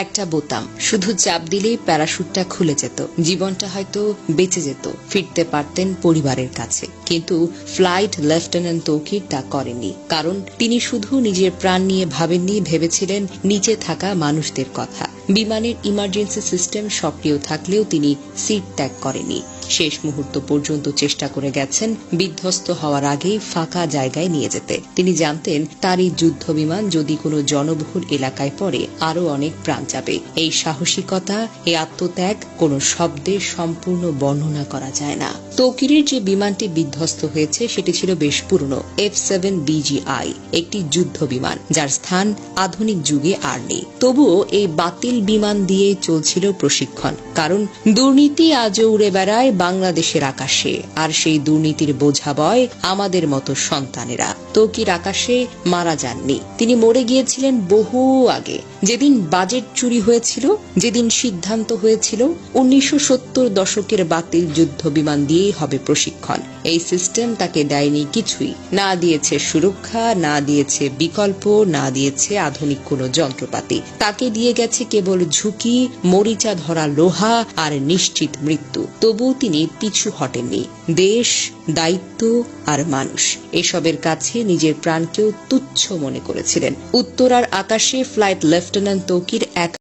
একটা বোতাম, শুধু চাপ দিলেই প্যারাশুটটা খুলে যেত, জীবনটা হয়তো বেঁচে যেত, ফিরতে পারতেন পরিবারের কাছে। কিন্তু ফ্লাইট লেফটেন্যান্ট তৌকির তা করেনি, কারণ তিনি শুধু নিজের প্রাণ নিয়ে ভাবেননি, ভেবেছিলেন নিচে থাকা মানুষদের কথা। বিমানের ইমার্জেন্সি সিস্টেম সক্রিয় থাকলেও তিনি সিট ত্যাগ করেনি। শেষ মুহূর্ত পর্যন্ত চেষ্টা করে গেছেন বিধ্বস্ত হওয়ার আগেই ফাঁকা জায়গায় নিয়ে যেতে। তিনি জানতেন তার এই যুদ্ধ বিমান যদি কোনো জনবহুল এলাকায় পড়ে আরো অনেক প্রাণ যাবে। এই সাহসিকতা, এই আত্মত্যাগ কোনো শব্দে সম্পূর্ণ বর্ণনা করা যায় না। তৌকিরের যে বিমানটি বিধ্বস্ত হয়েছে সেটি ছিল বেশ পুরনো F-7BGI, একটি যুদ্ধ বিমান যার স্থান আধুনিক যুগে আর নেই। তবুও এই বাতিল বিমান দিয়ে চলছিল প্রশিক্ষণ, কারণ দুর্নীতি আজও উড়ে বেড়ায় বাংলাদেশের আকাশে, আর সেই দুর্নীতির বোঝা বয় আমাদের মতো সন্তানেরা। তৌকির আকাশে মারা যাননি, তিনি মরে গিয়েছিলেন বহু আগে। যেদিন বাজেট চুরি হয়েছিল, যেদিন সিদ্ধান্ত হয়েছিল 1970 দশকের বাতিল যুদ্ধ বিমান দিয়েই হবে প্রশিক্ষণ, এই সিস্টেম তাকে দেয়নি কিছুই। না দিয়েছে সুরক্ষা, না দিয়েছে বিকল্প, না দিয়েছে আধুনিক কোনো যন্ত্রপাতি। তাকে দিয়ে গেছে কেবল ঝুঁকি, মরিচা ধরা লোহা আর নিশ্চিত মৃত্যু। তবু তিনি পিছু হটেননি। দেশ, দায়িত্ব আর মানুষ, এসবের কাছে নিজের প্রাণকেও তুচ্ছ মনে করেছিলেন। উত্তরার আকাশে ফ্লাইট লেফটেন্যান্ট তৌকির এক